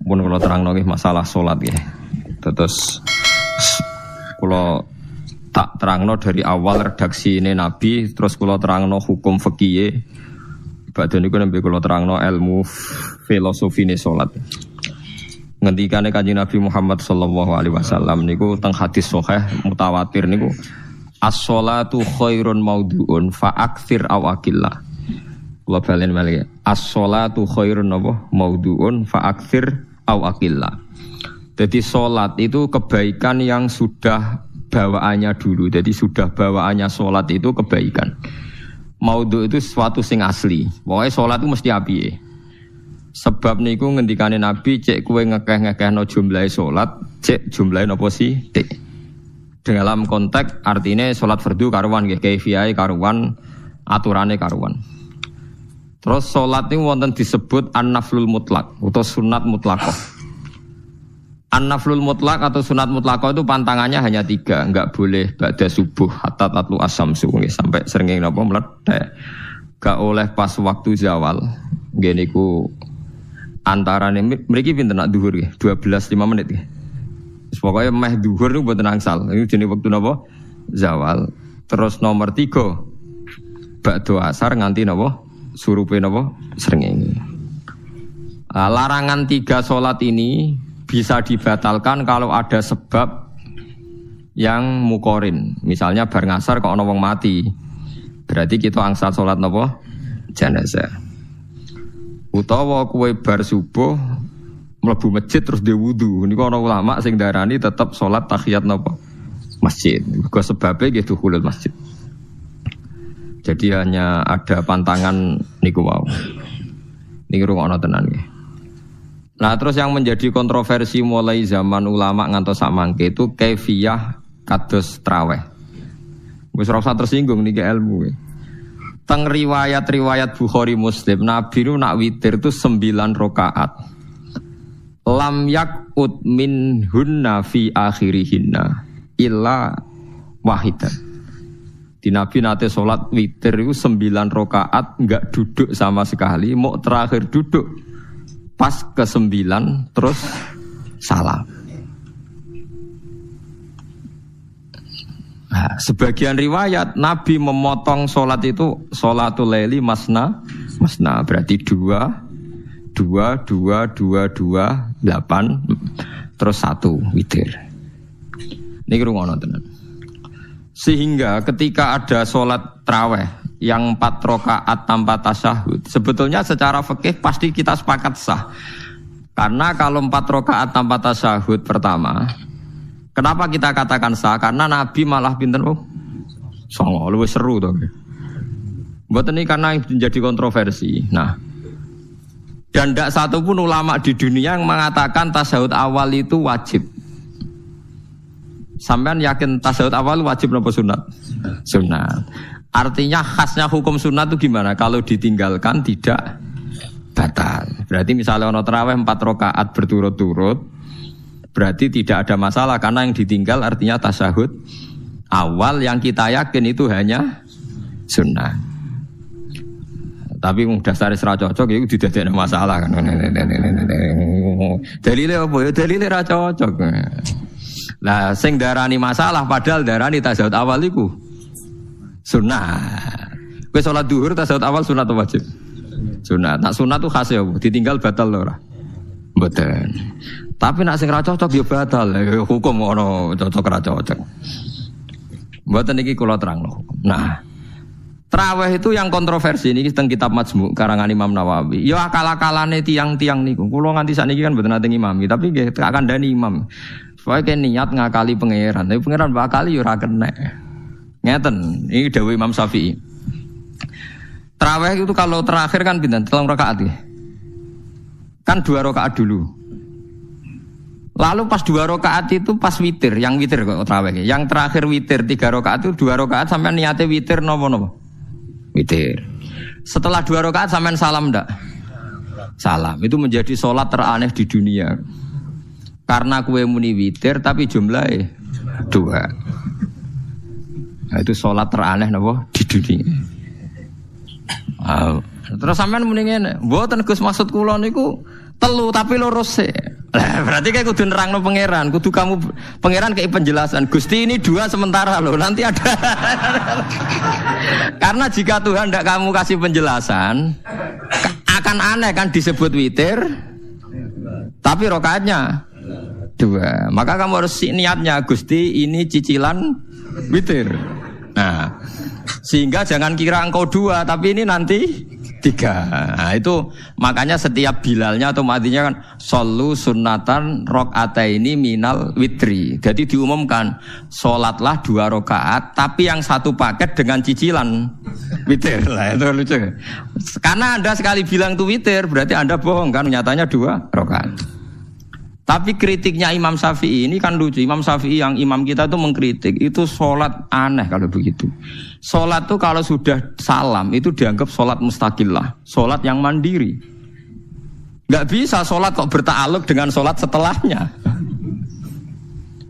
Pun kula terangno nggih masalah salat nggih. Terus kula tak terangno dari awal redaksi ini Nabi, terus kula terangno hukum fikih. Badhe niku nembe kula terangno ilmu filosofine salat. Ngendikane Kanjeng Nabi Muhammad sallallahu alaihi wasallam niku teng hadis sahih mutawatir niku as-sholatu khairun maudhu'un fa aktsir aw aqillah. Kula balen malih. As-sholatu khairun maudhu'un fa aktsir aw aqillah. Jadi salat itu kebaikan yang sudah bawaannya dulu. Jadi sudah bawaannya salat itu kebaikan. Maudhu itu sesuatu sing asli. Pokoknya salat itu mesti apiye. Sebab niku ngendikane Nabi cek kowe ngekeh-ngekehno jumlahe salat, cek jumlahe napa sih? Tik. Dalam konteks artinya salat fardu karuan nggih, kaifiyahe karuan, aturane karuan. Terus salat niku wonten disebut an-naflul mutlak atau sunat mutlaqah. An-naflul mutlak atau sunat mutlaqah itu pantangannya hanya 3, enggak boleh ba'da subuh hatta tatlu asyamsu sampai srengenge napa mledhek. Enggak oleh pas waktu zawal. Nggih niku antarane mriki pinten nak zuhur nggih? 12:05 menit nggih. Pokoknya meh zuhur niku mboten angsal. Niku jenenge wektu napa? Zawal. Terus nomor 3 ba'da asar nganti napa? Surupe napa? Srengenge. Larangan 3 salat ini bisa dibatalkan kalau ada sebab yang mukorin. Misalnya bar ngasar kok ana wong mati. Berarti kita angsal salat napa? Jenazah. Utawa kowe bar subuh mlebu masjid terus dhe wudu. Niku ana ulama sing darani tetep salat tahiyat napa? Masjid. Mergo sebabe nggih dukhulul masjid. Jadi hanya ada pantangan niku wau. Niki rungokno tenan nggih. Nah, terus yang menjadi kontroversi mulai zaman ulama ngantos sak mangke itu kaifiyah kados traweh. Wis ora usah tersinggung niki ilmu. Teng riwayat-riwayat Bukhari Muslim, Nabi nu nak witir itu 9 rakaat. Lam yakut min hunna fi akhirihinna illa wahidan. Di Nabi nate sholat witir itu 9 rakaat enggak duduk sama sekali, mau terakhir duduk pas ke-9 terus salam. Nah, sebagian riwayat Nabi memotong sholat itu sholatul laili masna berarti 2 8 terus 1 witir. Niki rungono tenan. Sehingga ketika ada sholat tarawih yang 4 rakaat tanpa tasyahud, sebetulnya secara fikih pasti kita sepakat sah. Karena kalau 4 rakaat tanpa tasyahud pertama, kenapa kita katakan sah? Karena Nabi malah pinten songo, luwih seru to. Mboten ini karena menjadi kontroversi. Nah, dan tidak satu pun ulama di dunia yang mengatakan tasyahud awal itu wajib. Sampean yakin tasyahud awal wajib napa sunat? Sunat. Artinya khasnya hukum sunat itu gimana? Kalau ditinggalkan tidak batal. Berarti misalnya ono tarawih 4 rakaat berturut-turut, berarti tidak ada masalah karena yang ditinggal artinya tasyahud awal yang kita yakin itu hanya sunat. Tapi dasar ra cocok itu tidak ada masalah kan. Dalile apa ya? Dalile ra cocok. Lah sing darani masalah padahal darani tasyahud awal iku sunat. Kowe salat zuhur tasyahud awal sunat atau wajib? Sunat. Nak sunat tuh khas ya, ditinggal batal lho ora? Mboten. Tapi nak sing ra cocok ya batal. Hukum ono cocok ra cocok. Mboten iki kula terangno. Nah, tarawih itu yang kontroversi niki teng kitab Majmu' karangan Imam Nawawi. Ya akal-akalane tiang-tiang niku. Kula nganti sakniki kan mboten nate ngimami, tapi nggih tak kandhani imam. Soalnya niat ngakali pangeran, tapi pangeran bakali ya ora kena. Ngeten, ini dawuh Imam Syafi'i. Tarawih itu kalau terakhir kan pinten? 3 rakaat ya. Kan 2 rakaat dulu. Lalu pas 2 rakaat itu pas witir, yang witir kok tarawih. Yang terakhir witir 3 rakaat itu 2 rakaat sampai niate witir nopo-nopo. Witir. Setelah 2 rakaat sampai salam ndak? Salam. Itu menjadi sholat teraneh di dunia. Karena kue muni witir tapi jumlahnya 2. Nah, itu sholat teraneh napa di dunia. Terus sampean muni ngene, mboten Gus maksud kula niku Telu tapi lurus sih. Berarti kayak kudu nerangno pangeran, kudu kamu pangeran kayak penjelasan. Gusti ini 2 sementara loh, nanti ada. Karena jika Tuhan tidak kamu kasih penjelasan, akan aneh kan disebut witir, tapi rokaatnya 2. Maka kamu harus niatnya Gusti ini cicilan witir. Nah, sehingga jangan kira engkau 2, tapi ini nanti 3. Nah, itu makanya setiap bilalnya atau matinya kan solu sunnatan rok'ataini minal witri. Jadi diumumkan sholatlah 2 rakaat, tapi yang 1 paket dengan cicilan witir. Lah itu lucu. Karena Anda sekali bilang itu witir, berarti Anda bohong kan? Nyatanya 2 rakaat. Tapi kritiknya Imam Syafi'i ini kan lucu. Imam Syafi'i yang imam kita itu mengkritik, itu sholat aneh kalau begitu. Sholat itu kalau sudah salam itu dianggap sholat mustaqillah, sholat yang mandiri. Gak bisa sholat kok berta'aluk dengan sholat setelahnya.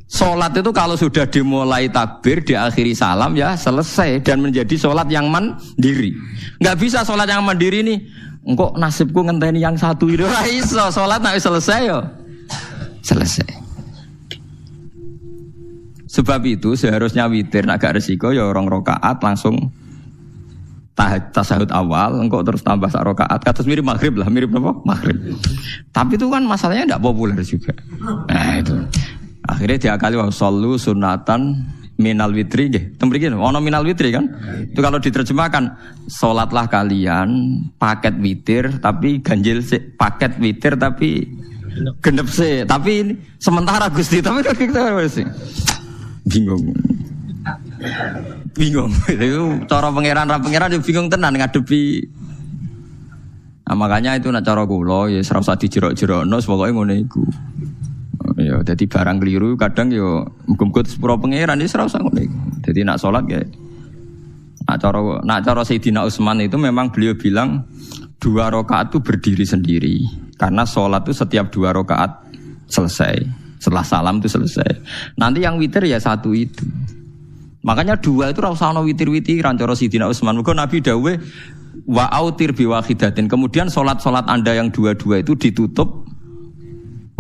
Sholat itu kalau sudah dimulai takbir, diakhiri salam ya selesai dan menjadi sholat yang mandiri. Gak bisa sholat yang mandiri nih, engkau nasibku ngenteni yang 1 itu. Iso sholat nak selesai yo. Selesai. Sebab itu seharusnya witir nak gak resiko ya 2 rakaat langsung tasahud awal, engkau terus tambah 1 rakaat. Kados mirip maghrib lah, mirip apa? Maghrib. Tapi itu kan masalahnya tidak populer juga. Nah itu. Akhirnya diakali wa shollu sunnatan minal witri nggih. Temriki ono minal witri kan? Itu kalau diterjemahkan salatlah kalian paket witir tapi ganjil paket witir tapi genep sih, tapi ini sementara Gusti, tapi kita sih bingung. Itu cara pangeran juga bingung tenan ngadepi. Nah, makanya itu nak cara kula ya ora usah dijerok-jerokno, pokoke ngono iku. Ya dadi barang keliru kadang ya muga-muga sepuro pangeran ya ora usah ngono iku. Dadi nak salat ya nak cara Sayyidina Utsman itu memang beliau bilang 2 rakaat itu berdiri sendiri. Karena sholat itu setiap 2 rakaat selesai. Setelah salam itu selesai. Nanti yang witir ya 1 itu. Makanya 2 itu rasa ana witir-witiran cara Sayyidina Utsman. Mergo Nabi dawuh wa autir bi wahidatin. Kemudian sholat-sholat Anda yang 2 itu ditutup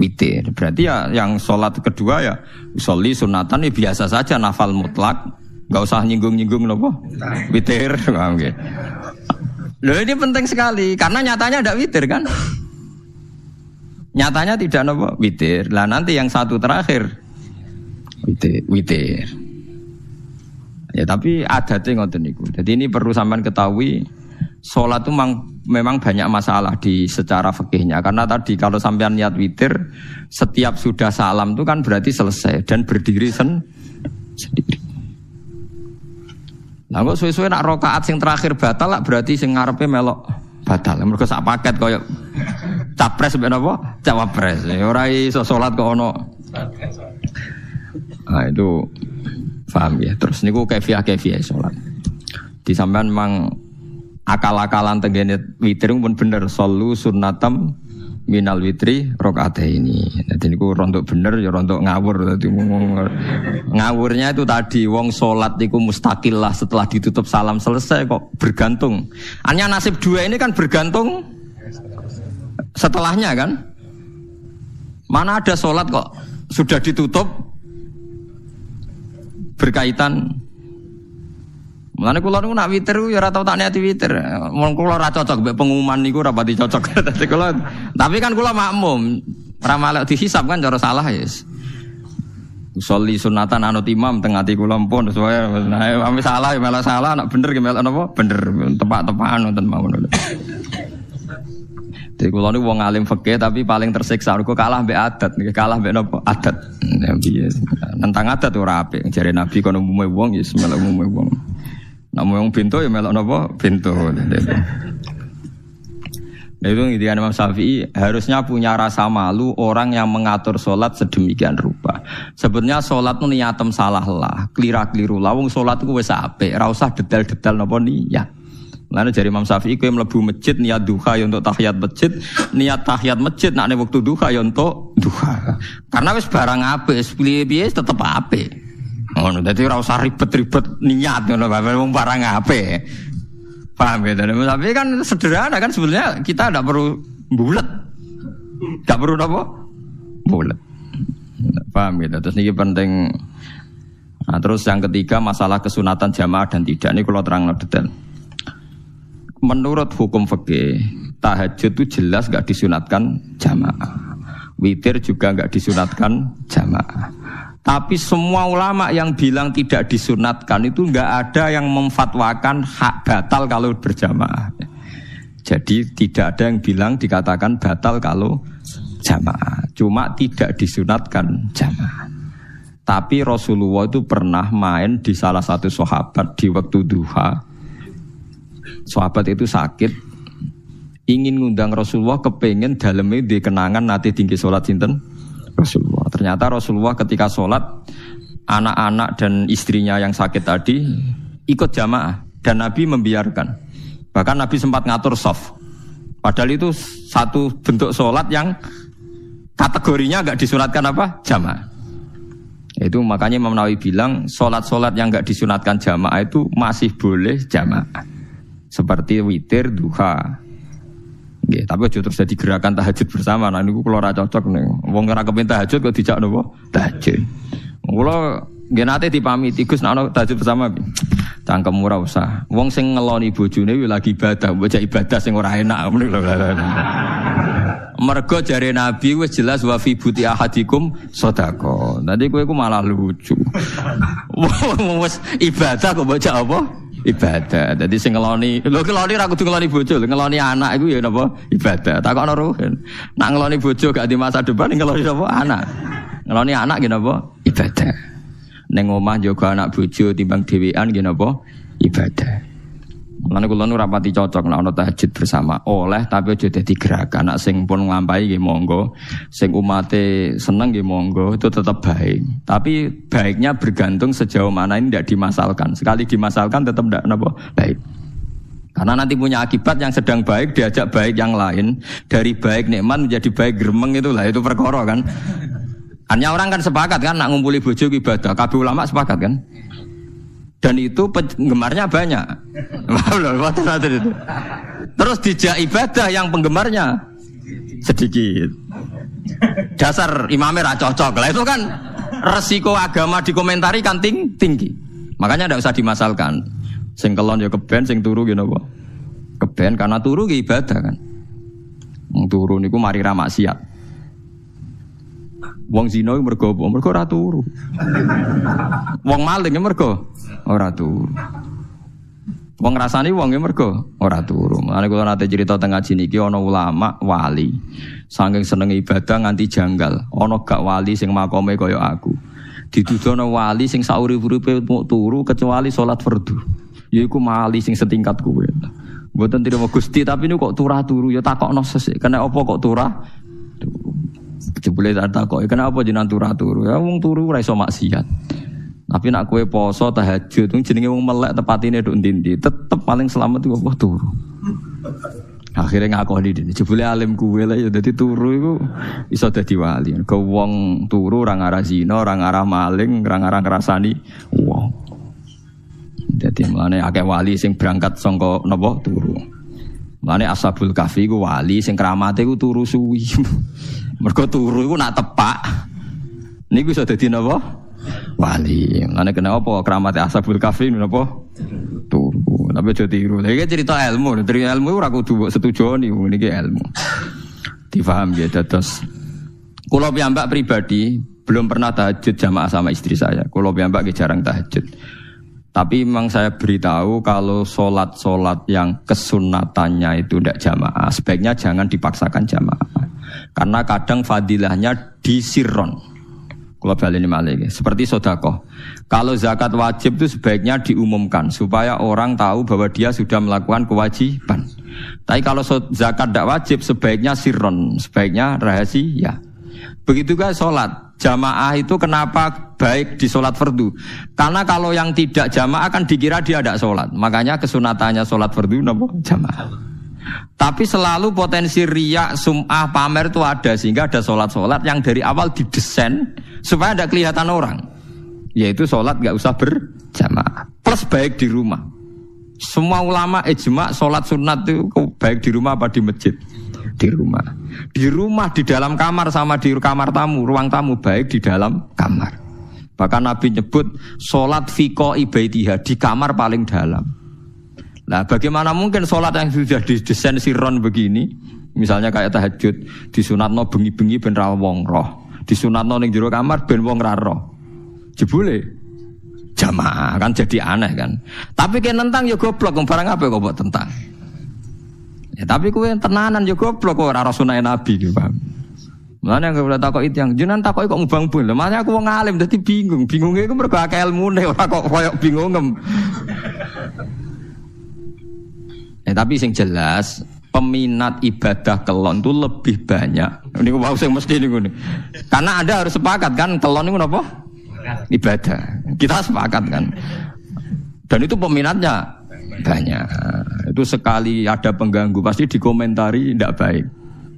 witir. Berarti ya yang sholat kedua ya sholli sunatan ya biasa saja nafal mutlak. Enggak usah nyinggung-nyinggung napa? Witir. Nggih. Loh ini penting sekali karena nyatanya tidak witir kan? Nyatanya tidak nopo witir. Lah nanti yang 1 terakhir witir. Ya tapi adatnya ngoten niku. Jadi ini perlu sampean ketahui salat itu memang banyak masalah di secara fikihnya karena tadi kalau sampean niat witir setiap sudah salam itu kan berarti selesai dan berdiri sendiri. Lah kok suwe-suwe nak rakaat sing terakhir batal lah berarti sing ngarepe melok batal. Mergo sak paket koyo capres ben apa? Cawapres. Ora iso salat kok ono. Nah itu paham ya. Terus niku kaifiah salat. Di sampean memang akal-akalan tengene witir pun bener solu sunnatam minal witri rakaataini. Dadi niku rontok bener ya rontok ngawur dadi ngawurnya itu tadi wong salat niku mustaqillah setelah ditutup salam selesai kok bergantung. Hanya nasib 2 ini kan bergantung setelahnya kan? Mana ada salat kok sudah ditutup berkaitan. Mulane kula niku nak witir ya ora tau tak niati witir. Mun kula ora cocok mbek pengumuman niku ora pati cocok. Dadi kula tapi kan kula makmum. Ora malek dihisab kan cara salah ya. Sholli sunatan anut imam teng ati kula pun sesuai nah ame salah ya malah salah nak bener ki melok napa? Bener tepak-tepakan wonten mawon. Jadi kula niku wong alim fikih tapi paling tersiksa kok kalah mbek adat, kalah mbek napa? Adat. Nentang adat ora apik. Jare Nabi kono umume wong ya melok umume wong. Namun yang pintu ya melok napa pintu. Nah itu intinya Imam Syafi'i harusnya punya rasa malu orang yang mengatur sholat sedemikian rupa. Sebenarnya sholat itu niatem salah lah, keliru lah. Wong sholat itu wis apik, ora usah detail-detail napa niat. Lalu dari Imam Syafi'i kowe mlebu masjid niat duha ya untuk tahiyat masjid, niat tahiyat masjid nak nek wektu duha ya untuk duha. Karena wis barang apik, piye-piye tetep apik. Ngono dadi ora usah ribet-ribet niat ngono wong barang apik. Paham ya? Tapi kan sederhana kan sebenarnya kita tidak perlu bulat. Gak perlu apa? Bulat. Paham gitu. Terus ini penting. Nah, terus yang ketiga masalah kesunatan jamaah dan tidak. Ini kalau terang detail. Menurut hukum fikih, tahajud itu jelas gak disunatkan jamaah. Witir juga gak disunatkan jamaah. Tapi semua ulama yang bilang tidak disunatkan itu gak ada yang memfatwakan hak batal kalau berjamaah. Jadi tidak ada yang bilang dikatakan batal kalau jamaah. Cuma tidak disunatkan jamaah. Tapi Rasulullah itu pernah main di salah satu sahabat di waktu duha. Sahabat itu sakit, ingin ngundang Rasulullah, kepengen dalamnya di kenangan nanti tinggi sholat sinten Rasulullah. Ternyata Rasulullah ketika sholat, anak-anak dan istrinya yang sakit tadi ikut jamaah dan Nabi membiarkan. Bahkan Nabi sempat ngatur shaf. Padahal itu satu bentuk sholat yang kategorinya enggak disunatkan apa? Jamaah. Itu makanya Imam Nawawi bilang sholat-sholat yang enggak disunatkan jamaah itu masih boleh jamaah. Seperti witir, duha. Nggih, tapi aja terus jadi gerakan tahajud bersama. Nah niku kula ora cocok nih. Wong ora kepen tahajud kok dijak napa? Tahajud. Kula nggih nate dipamiti Gus nek ana tahajud bersama. Cangkem ora usah. Wong sing ngeloni bojone lagi ibadah, bocah ibadah sing ora enak. Mergo jare Nabi wis jelas wa fi buti ahadikum sedekah. Nanti kowe iku malah lucu. Wis ibadah kok bocah apa? Ibadah. Dadi sing ngeloni, lho ngeloni ra kudu ngeloni bojo, ngeloni anak iku ya napa? Ibadah. Takokno ruhen. Nak ngeloni bojo gak di masa depan ngeloni apa? Anak. Ngeloni anak nggih napa? Ibadah. Ning omah njaga anak bojo timbang dhewean nggih napa? Ibadah. Mulane kula nu rapati cocok nek ana tahajud bersama. Oleh tapi aja dadi gerakan. Nek sing pun nglampahi nggih monggo, sing umate seneng nggih monggo, itu tetap baik. Tapi baiknya bergantung sejauh mana ini tidak dimasalkan. Sekali dimasalkan tetap tidak napa baik. Karena nanti punya akibat yang sedang baik diajak baik yang lain, dari baik nikmat menjadi baik gremeng itulah itu perkara kan. Hanya orang kan sepakat kan nak ngumpuli bojo ibadah. Kabeh ulama sepakat kan. Dan itu penggemarnya banyak. Terus dijak ibadah yang penggemarnya sedikit. Dasar imamnya ra cocok. Lah itu kan resiko agama dikomentari kan tinggi. Makanya tidak usah dimasalkan. Sing kelon ya keben, sing turu ya napa? Keben karena turu ki ibadah kan. Wong turu niku mari ra maksiat. Wong zina iku mergo apa? Mergo ora turu. Wong maling ya mergo ora turu. Wong ngrasani wong ya mergo ora turu. Mulane kula nate cerita teng ngaji niki ana ulama wali. Saking senenge ibadah nganti janggal. Ana gak wali sing makome kaya aku. Dituduhno wali sing saurip-uripe mau turu kecuali salat fardu. Yaiku wali sing setingkat kowe. Mboten trimo Gusti tapi niku kok turu ya takokno sesuk. Kena apa kok turah? Jebule tak takoki, kenapa jenengan turu? Ya wong turu ora iso maksiat. Tapi nak kowe poso tahajud, jenenge wong melek tepatine nduk ndi-ndi, tetep paling selamat iku apa turu. Akhirnya ngakoni dene. Jebule alim kowe lah ya dadi turu iku iso dadi wali. Ke wong turu ora ngarah zina, ora ngarah maling, ora ngarah ngrasani wong. Dadi mlane akeh wali sing berangkat saka napa turu. Mlane Ashabul Kahfi ku wali sing kramate ku turu suwi. Mergo turu iku nak tepak. Niku iso dadi napa? Wali. Mlane kena apa kramate Ashabul Kahfi napa? Turu. Tapi aja tiru. Iki cerita ilmu, cerita ilmu ora kudu setuju niku niki ilmu. Difaham ya dados. Kula piyambak pribadi belum pernah tahajud jamaah sama istri saya. Kula piyambak jarang tahajud. Tapi memang saya beritahu kalau solat-solat yang kesunatannya itu tidak jamaah, sebaiknya jangan dipaksakan jamaah. Karena kadang fadilahnya disirron. Kalau balik ini malah seperti sedekah. Kalau zakat wajib itu sebaiknya diumumkan supaya orang tahu bahwa dia sudah melakukan kewajiban. Tapi kalau zakat tidak wajib sebaiknya sirron, sebaiknya rahasia. Begitu juga sholat jamaah itu kenapa baik di sholat fardu? Karena kalau yang tidak jamaah kan dikira dia tidak sholat. Makanya kesunatannya sholat fardu napa jamaah. Tapi selalu potensi riya, sum'ah, pamer itu ada sehingga ada sholat-sholat yang dari awal didesain supaya tidak kelihatan orang. Yaitu sholat nggak usah berjamaah. Plus baik di rumah. Semua ulama ijma sholat sunat itu baik di rumah apa di masjid? Di rumah. Di rumah, di dalam kamar sama di kamar tamu, ruang tamu baik di dalam kamar. Bahkan Nabi nyebut sholat fiko ibaitiha di kamar paling dalam. Nah, bagaimana mungkin sholat yang sudah didesain siron begini, misalnya kayak tahajud, disunatno bengi-bengi ben ra wong roh, disunatno ning jero kamar ben wong ra roh. Jebule jamaah kan jadi aneh kan. Tapi kan tentang ya goblok, barang apa kok mbok tentang. Ya, tapi kowe tenanan yo goblok kok ora sunah Nabi iki, paham. Mulane nek ora takoki tiyang, jenengan takoki kok ngubang-ubang. Lha makane aku wong alim dadi bingung. Bingunge iku mergo akeh ilmune ora kok koyo bingungem. Tapi sing jelas peminat ibadah kelon itu lebih banyak. Niku wau sing mesti niku. Karena Anda harus sepakat kan kelon niku napa? Ibadah. Kita sepakat kan. Dan itu peminatnya banyak. Itu sekali ada pengganggu pasti dikomentari tidak baik.